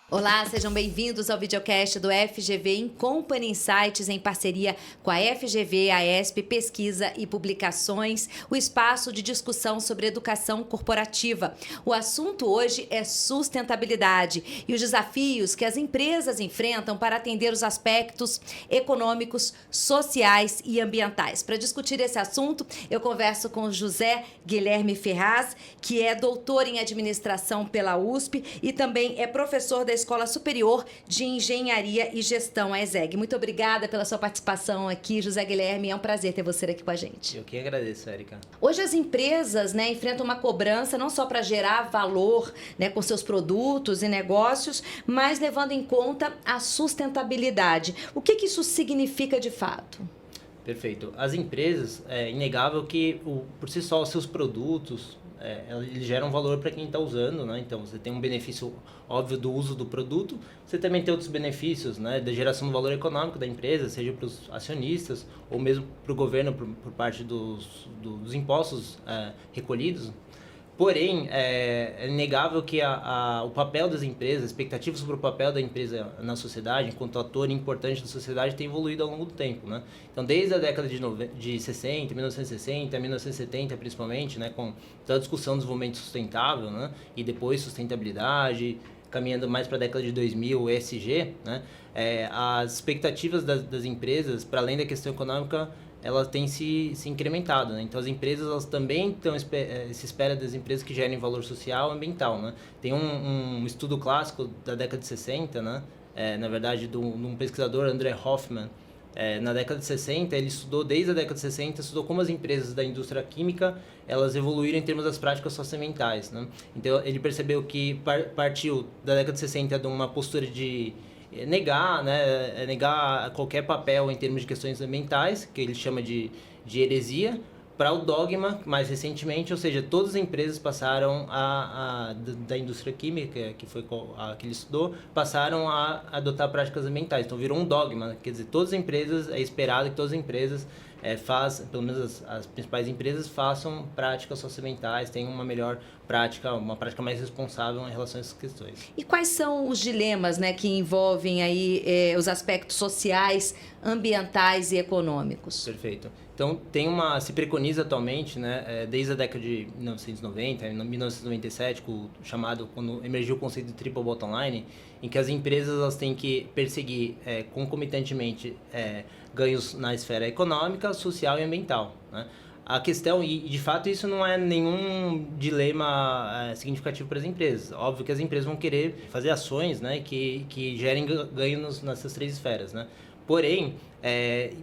Olá, sejam bem-vindos ao videocast do FGV Incompany Insights em parceria com a FGV, a ESP Pesquisa e Publicações, o espaço de discussão sobre educação corporativa. O assunto hoje é sustentabilidade e os desafios que as empresas enfrentam para atender os aspectos econômicos, sociais e ambientais. Para discutir esse assunto, eu converso com José Guilherme Ferraz, que é doutor em administração pela USP e também é professor da Escola Superior de Engenharia e Gestão, a ESEG. Muito obrigada pela sua participação aqui, José Guilherme. É um prazer ter você aqui com a gente. Eu que agradeço, Érica. Hoje as empresas, enfrentam uma cobrança não só para gerar valor, com seus produtos e negócios, mas levando em conta a sustentabilidade. O que isso significa de fato? Perfeito. As empresas, é inegável que, por si só, os seus produtos, eles geram valor para quem está usando, né? Então, você tem um benefício óbvio do uso do produto, você também tem outros benefícios, né, da geração do valor econômico da empresa, seja para os acionistas ou mesmo para o governo por parte dos impostos recolhidos. Porém, é inegável que o papel das empresas, expectativas sobre o papel da empresa na sociedade, enquanto ator importante da sociedade, tem evoluído ao longo do tempo, né? Então, desde a década de 60, 1960, 1970 principalmente, né, com toda a discussão do desenvolvimento sustentável, né, e depois sustentabilidade, caminhando mais para a década de 2000, ESG, né, as expectativas das empresas, para além da questão econômica, ela tem se incrementado, né? Então as empresas elas também se espera das empresas que gerem valor social e ambiental, né? Tem um estudo clássico da década de 60, né? Na verdade, de um pesquisador, André Hoffman, na década de 60, ele estudou, desde a década de 60, estudou como as empresas da indústria química, elas evoluíram em termos das práticas socioambientais, né? Então ele percebeu que partiu da década de 60 de uma postura de negar, né, negar qualquer papel em termos de questões ambientais, que ele chama de heresia, para o dogma mais recentemente, ou seja, todas as empresas passaram da indústria química, que foi a que ele estudou, passaram a adotar práticas ambientais. Então virou um dogma, quer dizer, todas as empresas, é esperado que todas as empresas pelo menos as principais empresas façam práticas socioambientais, tenham uma melhor prática, uma prática mais responsável em relação a essas questões. E quais são os dilemas, que envolvem aí os aspectos sociais, ambientais e econômicos? Perfeito. Então, se preconiza atualmente, né, desde a década de 1990, 1997, quando emergiu o conceito de triple bottom line, em que as empresas elas têm que perseguir concomitantemente ganhos na esfera econômica, social e ambiental, né? A questão, e de fato isso não é nenhum dilema significativo para as empresas. Óbvio que as empresas vão querer fazer ações, né, que gerem ganhos nessas três esferas, né? Porém,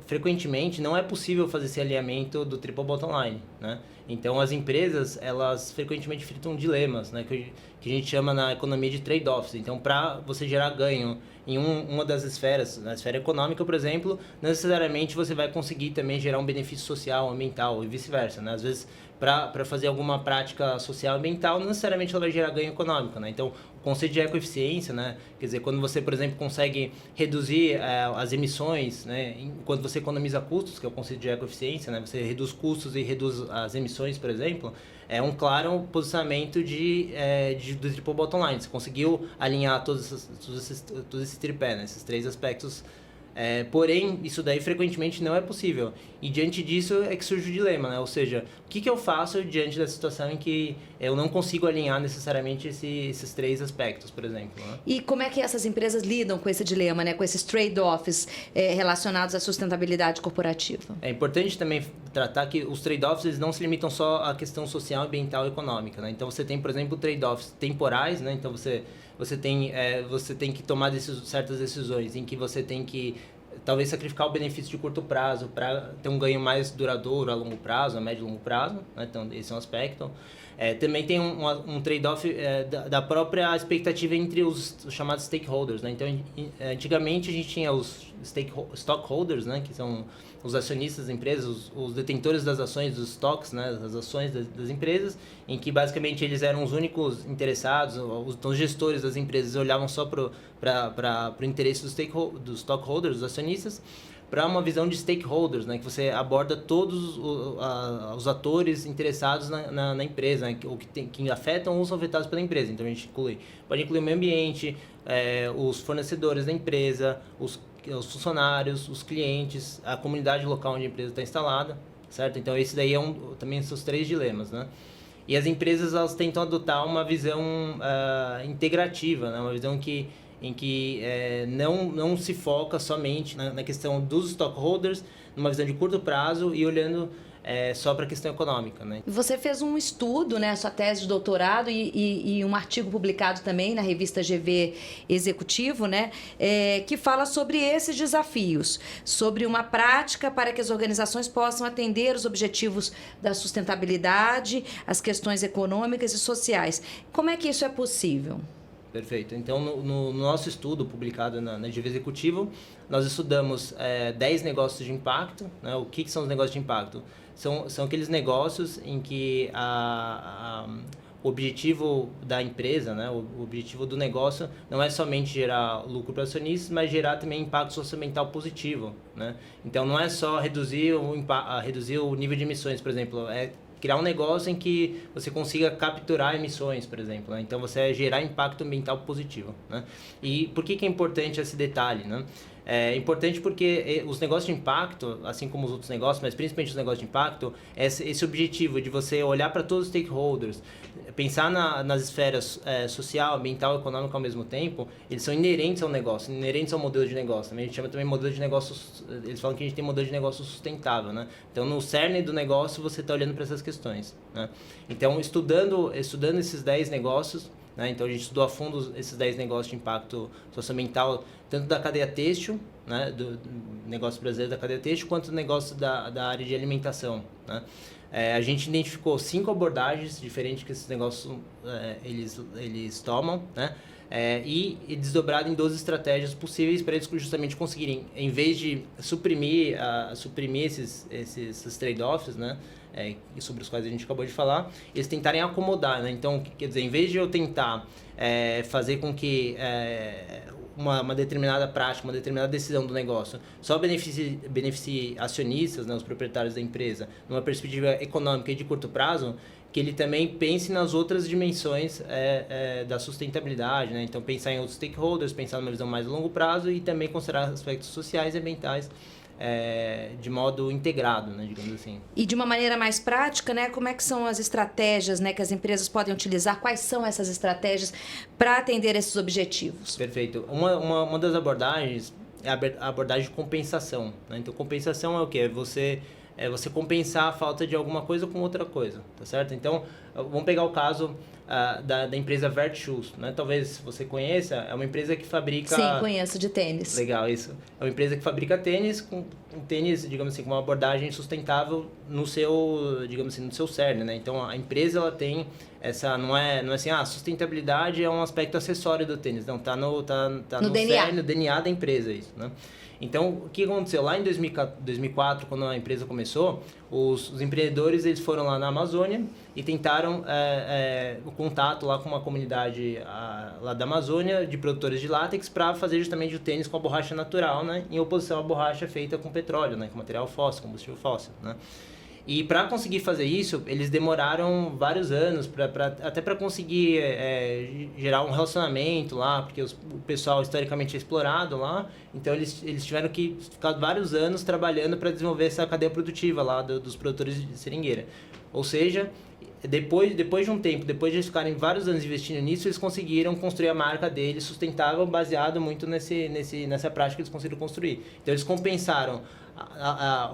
frequentemente não é possível fazer esse alinhamento do triple bottom line, né? Então as empresas, elas frequentemente enfrentam dilemas, né, que a gente chama na economia de trade-offs. Então, para você gerar ganho em uma das esferas, na esfera econômica, por exemplo, não necessariamente você vai conseguir também gerar um benefício social, ambiental e vice-versa, né? Às vezes, para fazer alguma prática social ambiental, não necessariamente ela vai gerar ganho econômico, né? Então, o conceito de ecoeficiência, né? Quer dizer, quando você, por exemplo, consegue reduzir as emissões, né? Enquanto você economiza custos, que é o conceito de ecoeficiência, né? Você reduz custos e reduz as emissões, por exemplo, é um claro posicionamento do triple bottom line. Você conseguiu alinhar todos esse tripé, né? Esses três aspectos. Porém, isso daí frequentemente não é possível. E diante disso é que surge o dilema, né? Ou seja, o que eu faço diante da situação em que eu não consigo alinhar necessariamente esses três aspectos, por exemplo, né? E como é que essas empresas lidam com esse dilema, com esses trade-offs relacionados à sustentabilidade corporativa? É importante também tratar que os trade-offs eles não se limitam só à questão social, ambiental e econômica, né? Então você tem, por exemplo, trade-offs temporais, né? Então você tem que tomar certas decisões em que você tem que talvez sacrificar o benefício de curto prazo para ter um ganho mais duradouro a longo prazo, a médio e longo prazo, né? Então esse é um aspecto. Também tem um trade-off da própria expectativa entre os chamados stakeholders, né? Então antigamente a gente tinha os stockholders, né? Que são os acionistas das empresas, os detentores das ações, dos stocks, né? Das ações das empresas, em que basicamente eles eram os únicos interessados, os gestores das empresas olhavam só para o interesse dos stockholders, dos acionistas. para uma visão de stakeholders, né? Que você aborda todos os atores interessados na empresa, né? Que afetam ou são afetados pela empresa. Então a gente pode incluir o meio ambiente, os fornecedores da empresa, os funcionários, os clientes, a comunidade local onde a empresa está instalada, certo? Então esse daí também são os 3 dilemas, né? E as empresas, elas tentam adotar uma visão integrativa, né? Uma visão em que não se foca somente na questão dos stockholders, numa visão de curto prazo e olhando só para a questão econômica, né? Você fez um estudo, né, sua tese de doutorado e um artigo publicado também na revista GV Executivo, né, que fala sobre esses desafios, sobre uma prática para que as organizações possam atender os objetivos da sustentabilidade, as questões econômicas e sociais. Como é que isso é possível? Perfeito. Então, no nosso estudo publicado na GV Executivo, nós estudamos 10 negócios de impacto, né? O que são os negócios de impacto? São aqueles negócios em que o objetivo da empresa, né? O objetivo do negócio não é somente gerar lucro para acionistas, mas gerar também impacto socioambiental positivo, né? Então, não é só reduzir o nível de emissões, por exemplo, criar um negócio em que você consiga capturar emissões, por exemplo, né? Então você gerar impacto ambiental positivo, né? E por que é importante esse detalhe, né? É importante porque os negócios de impacto, assim como os outros negócios, mas principalmente os negócios de impacto, esse objetivo de você olhar para todos os stakeholders, pensar nas esferas social, ambiental e econômica ao mesmo tempo, eles são inerentes ao negócio, inerentes ao modelo de negócio. Também a gente chama também modelo de negócios, eles falam que a gente tem modelo de negócio sustentável, né? Então, no cerne do negócio, você está olhando para essas questões, né? Então, estudando esses 10 negócios, né? Então, a gente estudou a fundo esses 10 negócios de impacto socioambiental, tanto da cadeia têxtil, né? Do negócio brasileiro da cadeia têxtil, quanto do negócio da área de alimentação, né? A gente identificou 5 abordagens diferentes que esses negócios eles tomam, né? E desdobrado em 12 estratégias possíveis para eles justamente conseguirem, em vez de suprimir esses trade-offs, né? Sobre os quais a gente acabou de falar, eles tentarem acomodar, né? Então, quer dizer, em vez de eu tentar fazer com que uma determinada prática, uma determinada decisão do negócio só beneficie acionistas, né, os proprietários da empresa, numa perspectiva econômica e de curto prazo, que ele também pense nas outras dimensões da sustentabilidade, né? Então, pensar em outros stakeholders, pensar numa visão mais a longo prazo e também considerar aspectos sociais e ambientais de modo integrado, né, digamos assim. E de uma maneira mais prática, né, como é que são as estratégias, né, que as empresas podem utilizar? Quais são essas estratégias para atender esses objetivos? Perfeito. Uma das abordagens é a abordagem de compensação, né? Então, compensação é o quê? É você compensar a falta de alguma coisa com outra coisa, tá certo? Então, vamos pegar o caso da empresa Vertshoes, né? Talvez você conheça, é uma empresa que fabrica... Sim, conheço, de tênis. Legal, isso. É uma empresa que fabrica tênis, com tênis, digamos assim, com uma abordagem sustentável no seu, digamos assim, no seu cerne, né? Então, a empresa, ela tem essa, não é assim, sustentabilidade é um aspecto acessório do tênis, não, tá no DNA. Cerne, no DNA da empresa, isso, né? Então, o que aconteceu? Lá em 2004, quando a empresa começou, os empreendedores eles foram lá na Amazônia e tentaram o contato lá com uma comunidade lá da Amazônia de produtores de látex para fazer justamente o tênis com a borracha natural, né, em oposição à borracha feita com petróleo, né, com material fóssil, combustível fóssil, né. E para conseguir fazer isso, eles demoraram vários anos, até para conseguir gerar um relacionamento lá, porque o pessoal historicamente é explorado lá, então eles tiveram que ficar vários anos trabalhando para desenvolver essa cadeia produtiva lá dos produtores de seringueira. Ou seja, depois de um tempo, depois de eles ficarem vários anos investindo nisso, eles conseguiram construir a marca deles sustentável, baseado muito nessa prática que eles conseguiram construir. Então eles compensaram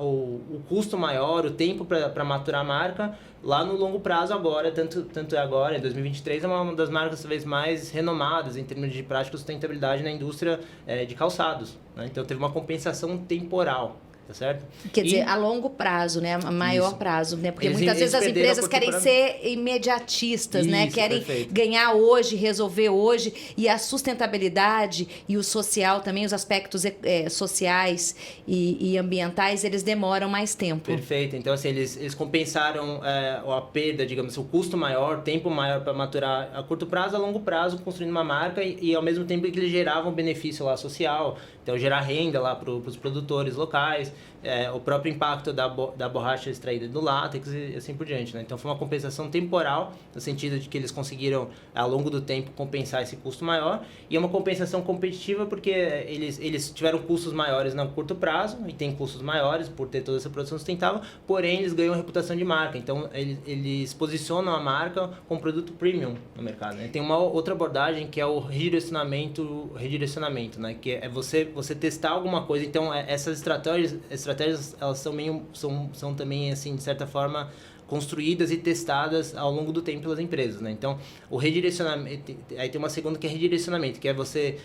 o custo maior, o tempo para maturar a marca, lá no longo prazo agora, tanto é agora, em 2023, é uma das marcas talvez mais renomadas em termos de prática de sustentabilidade na indústria de calçados, né? Então teve uma compensação temporal, tá certo? Quer dizer, a longo prazo, né? A maior prazo, né? Porque muitas vezes as perderam empresas querem ser imediatistas, né? Querem perfeito. ganhar hoje, resolver hoje. E a sustentabilidade e o social também, os aspectos sociais e ambientais, eles demoram mais tempo. Perfeito. Então, assim, eles compensaram a perda, digamos assim, o custo maior, tempo maior para maturar a curto prazo, a longo prazo, construindo uma marca e ao mesmo tempo que eles geravam benefício lá social, então gerar renda lá para os produtores locais, o próprio impacto da borracha extraída do látex e assim por diante, né? Então foi uma compensação temporal, no sentido de que eles conseguiram, ao longo do tempo, compensar esse custo maior, e é uma compensação competitiva porque eles tiveram custos maiores no curto prazo, e tem custos maiores por ter toda essa produção sustentável, porém eles ganham reputação de marca, então eles posicionam a marca como produto premium no mercado, né? Tem uma outra abordagem que é o redirecionamento, né? Que é você testar alguma coisa, então essas estratégias elas são também, assim, de certa forma, construídas e testadas ao longo do tempo pelas empresas, né? Então, o redirecionamento... Aí tem uma segunda que é redirecionamento, que é você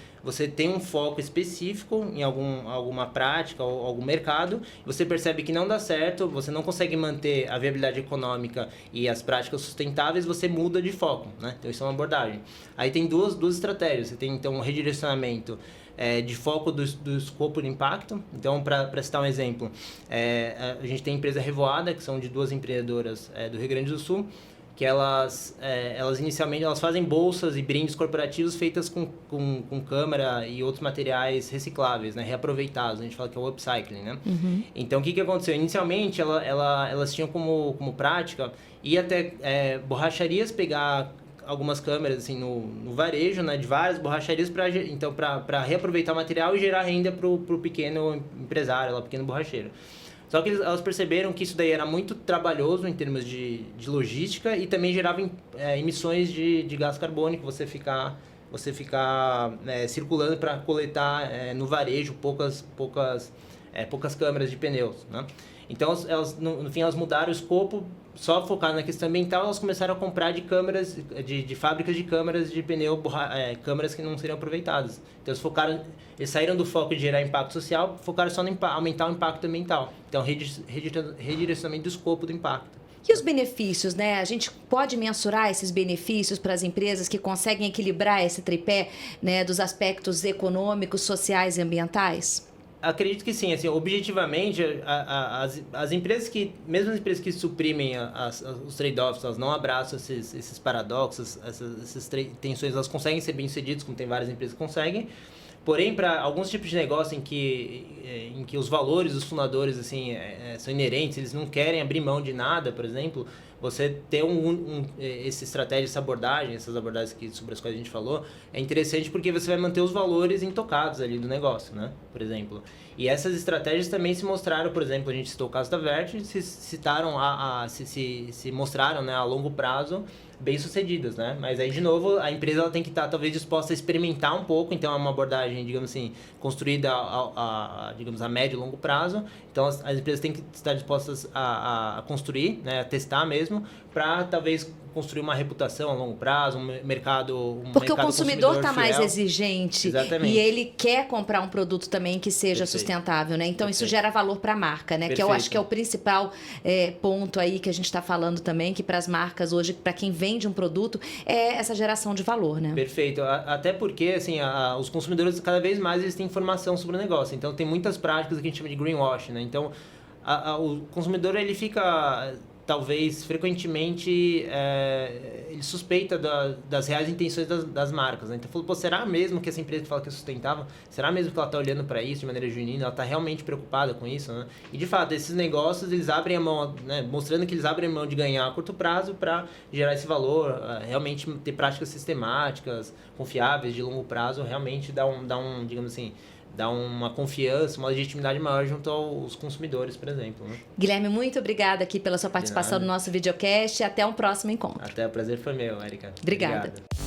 tem um foco específico em alguma prática ou algum mercado, você percebe que não dá certo, você não consegue manter a viabilidade econômica e as práticas sustentáveis, você muda de foco, né? Então, isso é uma abordagem. Aí tem duas estratégias. Você tem, então, um redirecionamento de foco do escopo de impacto. Então, para citar um exemplo, a gente tem a empresa Revoada, que são de duas empreendedoras do Rio Grande do Sul, que elas inicialmente fazem bolsas e brindes corporativos feitas com câmara e outros materiais recicláveis, né, reaproveitados. A gente fala que é o upcycling, né? Uhum. Então, o que aconteceu? Inicialmente, elas tinham como prática ir até borracharias pegar algumas câmeras assim no varejo, né, de várias borracharias para reaproveitar o material e gerar renda para o pequeno empresário, o pequeno borracheiro. Só que elas perceberam que isso daí era muito trabalhoso em termos de logística e também gerava emissões de gás carbônico, você ficar circulando para coletar no varejo poucas câmeras de pneus, né? Então, no fim, elas mudaram o escopo, só focaram na questão ambiental, elas começaram a comprar de câmeras, de fábricas de câmeras de pneu, câmeras que não seriam aproveitadas. Então, eles saíram do foco de gerar impacto social, focaram só em aumentar o impacto ambiental. Então, redirecionamento do escopo do impacto. E os benefícios, né? A gente pode mensurar esses benefícios para as empresas que conseguem equilibrar esse tripé, né, dos aspectos econômicos, sociais e ambientais? Acredito que sim, assim, objetivamente, as empresas mesmo as empresas que suprimem os trade-offs, elas não abraçam esses paradoxos, essas tensões, elas conseguem ser bem-sucedidas, como tem várias empresas que conseguem. Porém, para alguns tipos de negócio em que os valores dos fundadores assim, são inerentes, eles não querem abrir mão de nada, por exemplo, você ter essa estratégia, essa abordagem, essas abordagens sobre as quais a gente falou, é interessante porque você vai manter os valores intocados ali do negócio, né? Por exemplo. E essas estratégias também se mostraram, por exemplo, a gente citou o caso da Vert, se mostraram, né, a longo prazo bem sucedidas, né? Mas aí, de novo, a empresa ela tem que estar talvez disposta a experimentar um pouco, então é uma abordagem, digamos assim, construída digamos, a médio e longo prazo. Então as empresas têm que estar dispostas a construir, né, a testar mesmo, para talvez construir uma reputação a longo prazo, um mercado Porque o consumidor está mais exigente. Exatamente. E ele quer comprar um produto também que seja Perfeito. Sustentável, né? Então Perfeito. Isso gera valor para a marca, né? Perfeito. Que eu acho que é o principal ponto aí que a gente está falando também, que para as marcas hoje, para quem vende um produto, é essa geração de valor, né? Perfeito. Até porque, assim, os consumidores cada vez mais eles têm informação sobre o negócio. Então tem muitas práticas que a gente chama de greenwashing, né? Então o consumidor ele fica talvez frequentemente ele suspeita das reais intenções das marcas, né? Então falou, pô, será mesmo que essa empresa que fala que é sustentável, será mesmo que ela está olhando para isso de maneira genuína, ela está realmente preocupada com isso, né? E de fato, esses negócios, eles abrem a mão, né? Mostrando que eles abrem a mão de ganhar a curto prazo para gerar esse valor, realmente ter práticas sistemáticas, confiáveis, de longo prazo, realmente dá digamos assim, dá uma confiança, uma legitimidade maior junto aos consumidores, por exemplo, né? Guilherme, muito obrigada aqui pela sua participação no nosso videocast. Até um próximo encontro. Até, o prazer foi meu, Érica. Obrigada. Obrigado.